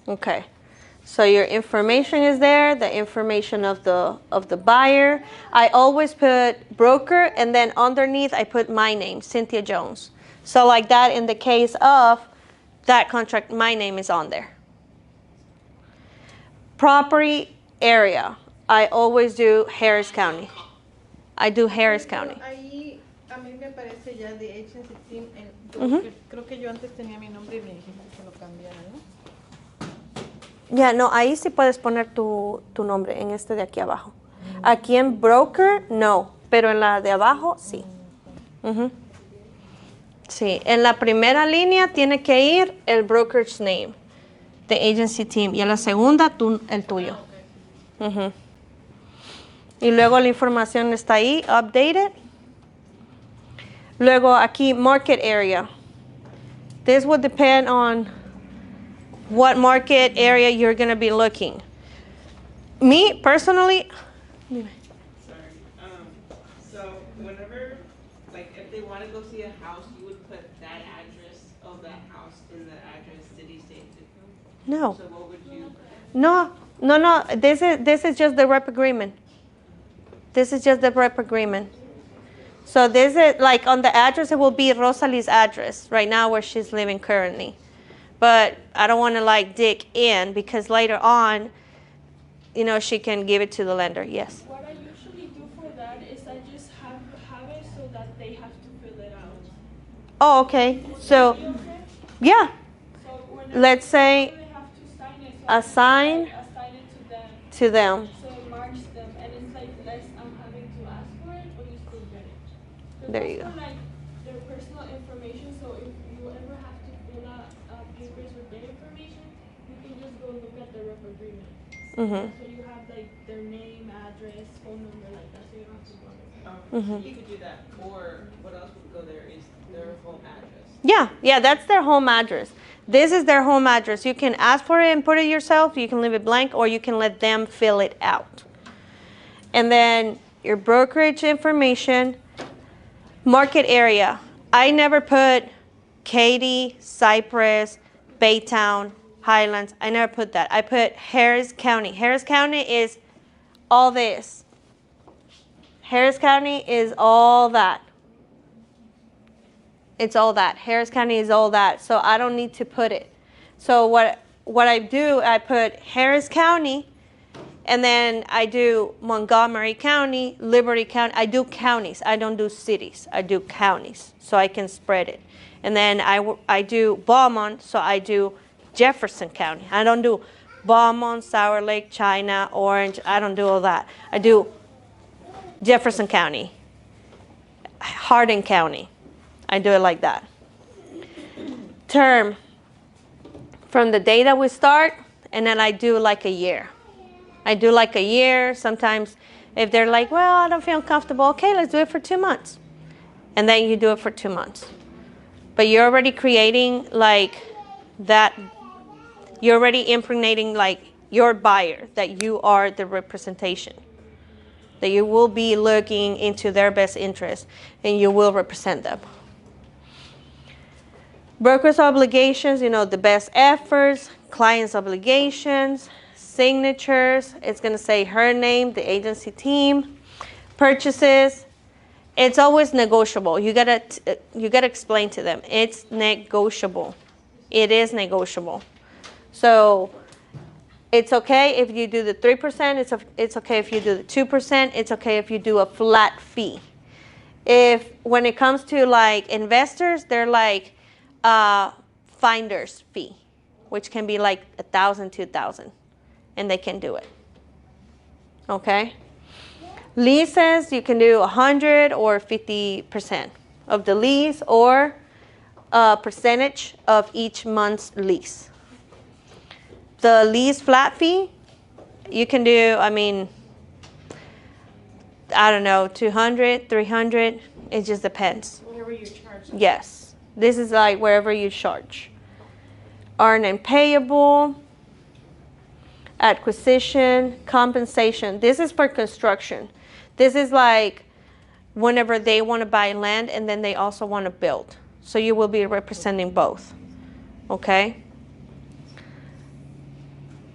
Okay. So your information is there, the information of the buyer. I always put broker, and then underneath I put my name, Cynthia Jones. So like that, in the case of that contract, my name is on there. Property area, I always do Harris County. I do Harris County. Ahí a mí me aparece ya de agency team, porque creo que yo antes tenía mi nombre y me dijiste que lo cambiara, ¿no? Ya, no, ahí sí puedes poner tu nombre, en este de aquí abajo. Aquí en broker, no, pero en la de abajo, sí. Sí, en la primera línea tiene que ir el broker's name, the agency team, y en la segunda el tuyo. Y luego la información está ahí, updated. Luego aquí, market area. This will depend on what market area you're going to be looking. Me, personally... Sorry. So whenever, like, if they want to go see a house, you would put that address of that house in the address, city, state, zip code? No. So what would you... No. This is just the rep agreement. This is just the rep agreement. So this is, like, on the address, it will be Rosalie's address right now where she's living currently. But I don't want to, like, dig in, because later on, you know, she can give it to the lender. Yes. What I usually do for that is I just have it so that they have to fill it out. Oh, okay. So, yeah. So whenever Let's say they have to sign it, assign assign it to them. to them. So it marks them, and it's like less I'm having to ask for it, but you still get it. There you Also, go. like their personal information, so if you ever have to fill out papers with their information, you can just go look at the rep agreement. So you have like their name, address, phone number, like that, so you don't have to go there. You could do that. Or what else would go there is their home address. Yeah, that's their home address. This is their home address. You can ask for it and put it yourself. You can leave it blank, or you can let them fill it out. And then your brokerage information, market area. I never put Katy, Cypress, Baytown, Highlands. I never put that. I put Harris County. Harris County is all this. Harris County is all that. It's all that. Harris County is all that. So I don't need to put it. So what I do, I put Harris County, and then I do Montgomery County, Liberty County. I do counties. I don't do cities. I do counties, so I can spread it. And then I do Beaumont, so I do Jefferson County. I don't do Beaumont, Sour Lake, China, Orange. I don't do all that. I do Jefferson County, Hardin County. I do it like that. Term, from the day that we start, and then I do like a year. I do like a year. Sometimes if they're like, well, I don't feel comfortable, okay, let's do it for 2 months. And then you do it for 2 months. But you're already creating like that, you're already impregnating like your buyer, that you are the representation, that you will be looking into their best interest and you will represent them. Broker's obligations, you know, the best efforts, client's obligations, signatures. It's going to say her name, the agency team, purchases. It's always negotiable. You gotta explain to them. It's negotiable. It is negotiable. So it's okay if you do the 3%. It's okay if you do the 2%. It's okay if you do a flat fee. When it comes to like investors, they're like finder's fee, which can be like $1,000, $2,000, and they can do it. Okay. Leases, you can do 100 or 50% of the lease, or a percentage of each month's lease. The lease flat fee, you can do, I don't know, 200, 300. It just depends. Whatever you charge. Yes. This is like wherever you charge. Earned and payable, acquisition, compensation. This is for construction. This is like whenever they want to buy land and then they also want to build. So you will be representing both. Okay?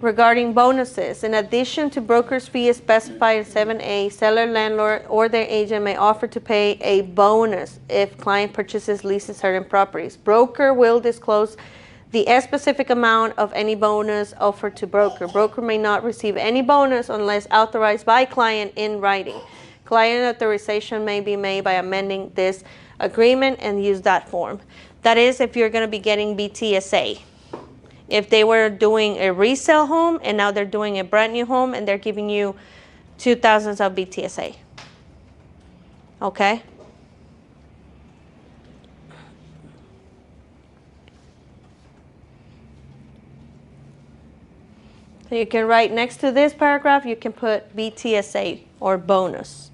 regarding bonuses. In addition to broker's fee specified in 7A, seller, landlord, or their agent may offer to pay a bonus if client purchases, leases certain properties. Broker will disclose the specific amount of any bonus offered to broker. Broker may not receive any bonus unless authorized by client in writing. Client authorization may be made by amending this agreement and use that form. That is if you're going to be getting BTSA. If they were doing a resale home and now they're doing a brand new home and they're giving you 2,000 of BTSA. Okay? So you can write next to this paragraph, you can put BTSA or bonus.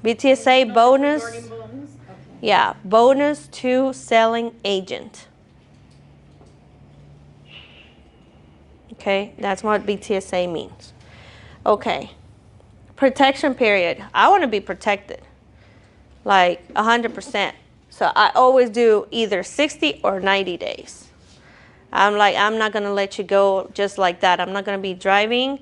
BTSA bonus. Regarding bonus? Okay. Yeah, bonus to selling agent. Okay, that's what BTSA means. Okay, protection period. I want to be protected, like 100%. So I always do either 60 or 90 days. I'm not going to let you go just like that. I'm not going to be driving,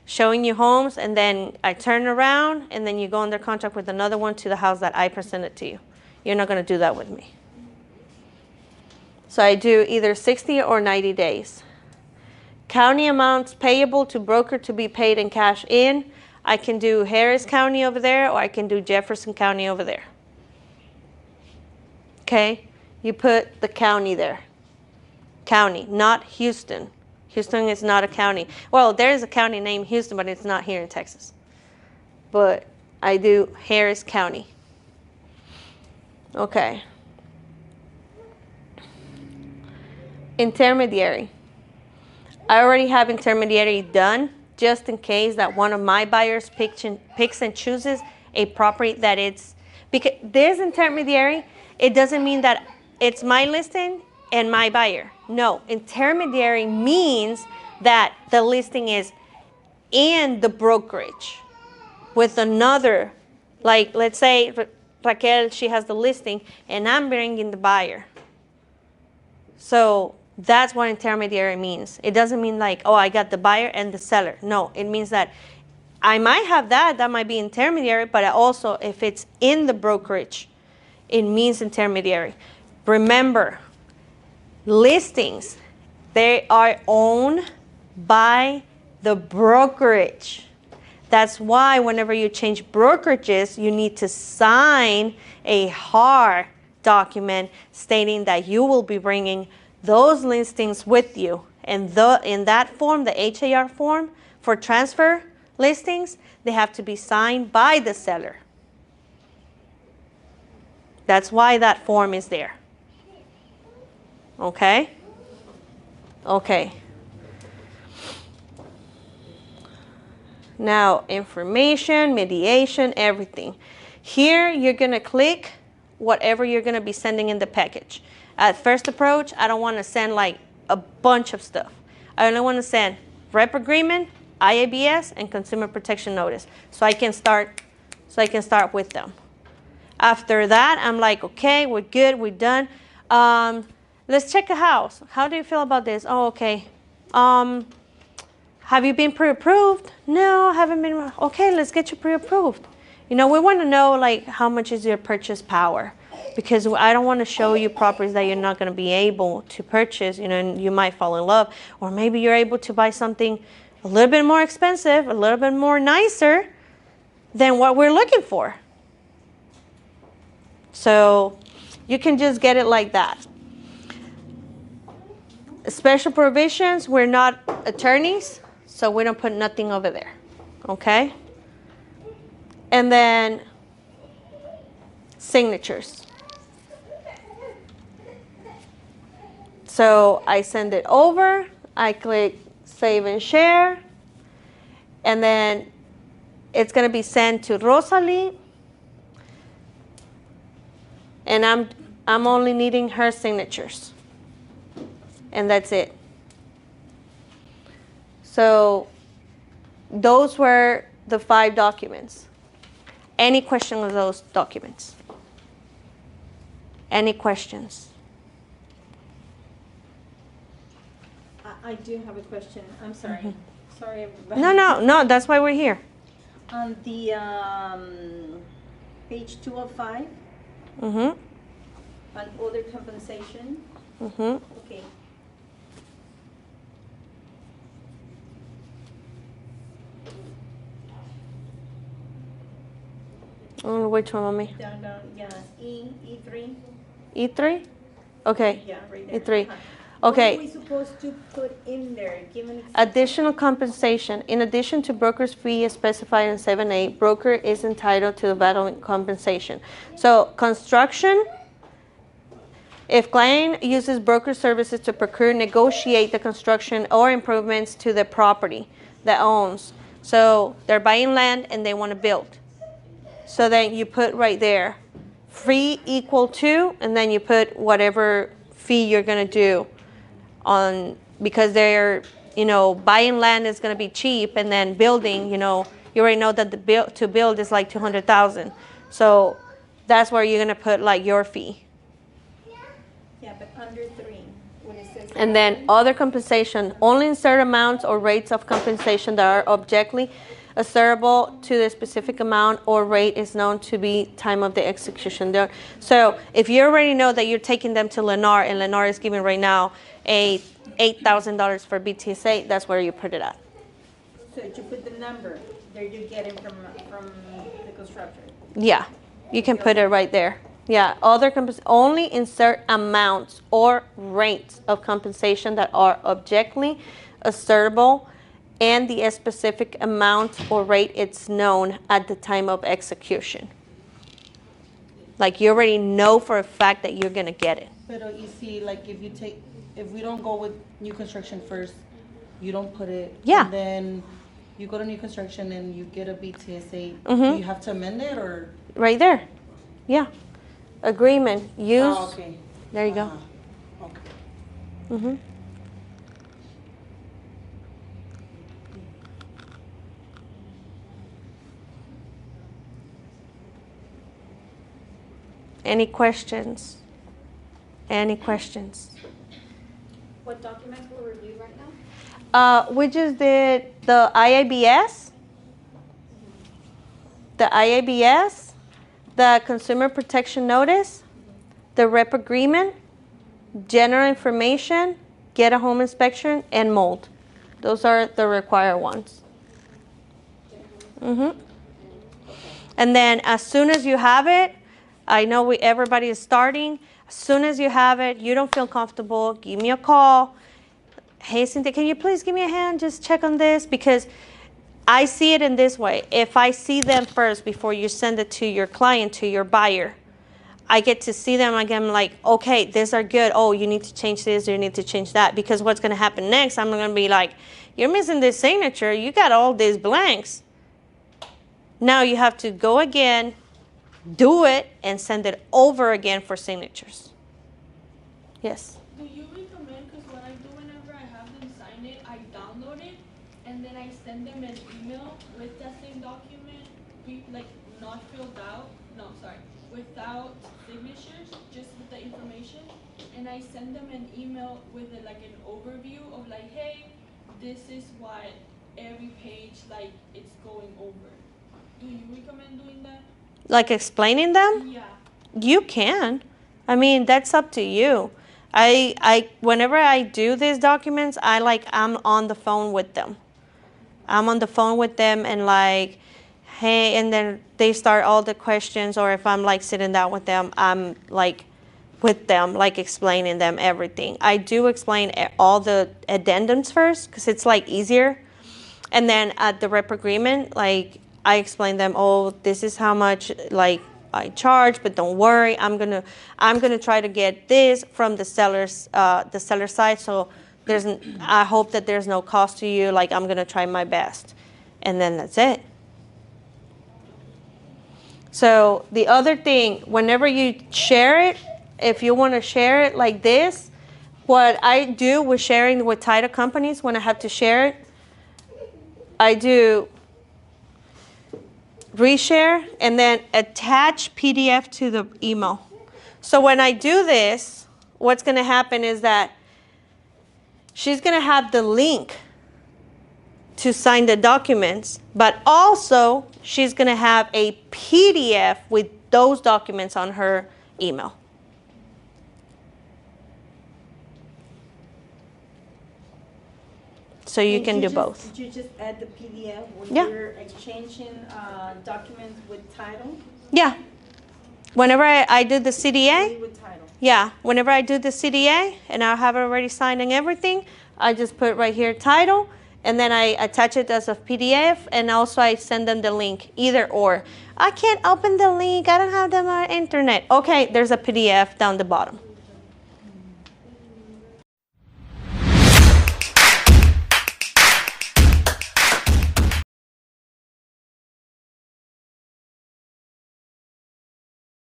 showing you homes, and then I turn around, and then you go under contract with another one to the house that I presented to you. You're not going to do that with me. So I do either 60 or 90 days. County amounts payable to broker to be paid in cash in. I can do Harris County over there, or I can do Jefferson County over there. Okay? You put the county there. County, not Houston. Houston is not a county. Well, there is a county named Houston, but it's not here in Texas. But I do Harris County. Okay. Intermediary. I already have intermediary done, just in case that one of my buyers picks and chooses a property that it's, because this intermediary, it doesn't mean that it's my listing and my buyer. No, intermediary means that the listing is in the brokerage with another, like let's say Raquel, she has the listing and I'm bringing the buyer. So that's what intermediary means. It doesn't mean like, oh, I got the buyer and the seller. No, it means that I might have that might be intermediary, but also if it's in the brokerage, it means intermediary. Remember, listings, they are owned by the brokerage. That's why whenever you change brokerages, you need to sign a hard document stating that you will be bringing those listings with you. And in that form, the HAR form for transfer listings, they have to be signed by the seller. That's why that form is there. Okay? Okay. Now, information, mediation, everything. Here, you're going to click whatever you're going to be sending in the package. At first approach, I don't want to send like a bunch of stuff. I only want to send rep agreement, IABS, and consumer protection notice. So I can start with them. After that, I'm like, okay, we're good, we're done. Let's check a house. How do you feel about this? Oh, okay. Have you been pre-approved? No, I haven't been. Okay, let's get you pre-approved. You know, we want to know like how much is your purchase power, because I don't want to show you properties that you're not going to be able to purchase, you know, and you might fall in love, or maybe you're able to buy something a little bit more expensive, a little bit more nicer than what we're looking for. So you can just get it like that. Special provisions, we're not attorneys, so we don't put nothing over there, okay? And then signatures. So I send it over, I click save and share, and then it's going to be sent to Rosalie, and I'm only needing her signatures. And that's it. So those were the 5 documents. Any question with those documents? Any questions? I do have a question. I'm sorry. Sorry, everybody. No, that's why we're here. On the page 205, Mm-hmm, on other compensation, mm-hmm. okay. Which one, mommy? Down, yeah, E3. E3? Okay, Yeah, right there. E3. Uh-huh. Okay. What are we supposed to put in there? Give an example. Additional compensation. In addition to broker's fee specified in 7A, broker is entitled to the value compensation. So construction, if client uses broker services to procure, negotiate the construction or improvements to the property that owns. So they're buying land and they want to build. So then you put right there, fee equal to, and then you put whatever fee you're going to do on, because they're, buying land is going to be cheap, and then building, you already know that to build is like 200,000. So that's where you're going to put like your fee. Yeah, but under 3, when it says. And then other compensation, only insert amounts or rates of compensation that are objectively assertable to the specific amount or rate is known to be time of the execution. So if you already know that you're taking them to Lennar, and Lennar is giving right now a $8,000 for BTSA, that's where you put it at. So you put the number that you're getting from the construction. Yeah, you can put it right there. Yeah, only insert amounts or rates of compensation that are objectively assertable, and the specific amount or rate it's known at the time of execution. Like you already know for a fact that you're gonna get it. But you see, like if we don't go with new construction first, you don't put it. Yeah. And then you go to new construction and you get a BTSA. Mm-hmm. Do you have to amend it or? Right there. Yeah. Agreement. Use. Oh, okay. There you go. Okay. Mm-hmm. Any questions? Any questions? What documents were reviewed right now? We just did the IABS, the Consumer Protection Notice, the rep agreement, general information, get a home inspection, and mold. Those are the required ones. Mm-hmm. And then as soon as you have it, I know everybody is starting. As soon as you have it, you don't feel comfortable, give me a call. Hey, Cynthia, can you please give me a hand? Just check on this, because I see it in this way. If I see them first before you send it to your client, to your buyer, I get to see them again, like, okay, these are good. Oh, you need to change this, or you need to change that. Because what's going to happen next, I'm going to be like, you're missing this signature. You got all these blanks. Now you have to go again, do it, and send it over again for signatures. Yes? Do you recommend, because what I do whenever I have them sign it, I download it, and then I send them an email with that same document, like not filled out, without signatures, just with the information, and I send them an email with like an overview of like, hey, this is what every page like it's going over. Do you recommend doing that? Like explaining them? Yeah. You can. I mean, that's up to you. Whenever I do these documents, I'm on the phone with them. I'm on the phone with them and like, hey, and then they start all the questions, or if I'm like sitting down with them, I'm like with them, like explaining them everything. I do explain all the addendums first, because it's like easier. And then at the rep agreement, like I explain them, oh, this is how much like I charge, but don't worry, I'm gonna try to get this from the seller side, so I hope that there's no cost to you, like I'm gonna try my best. And then that's it. So the other thing, whenever you share it, if you want to share it like this, what I do with sharing with title companies, when I have to share it, I do reshare and then attach PDF to the email. So when I do this, what's going to happen is that she's going to have the link to sign the documents, but also she's going to have a PDF with those documents on her email. So you And can do both. Did you just add the PDF when Yeah. you're exchanging documents with title? Yeah. Whenever I do the CDA, With title. yeah, whenever I do the CDA and I have it already signed and everything, I just put right here title, and then I attach it as a PDF, and also I send them the link, either or. I can't open the link, I don't have them on internet. Okay, there's a PDF down the bottom.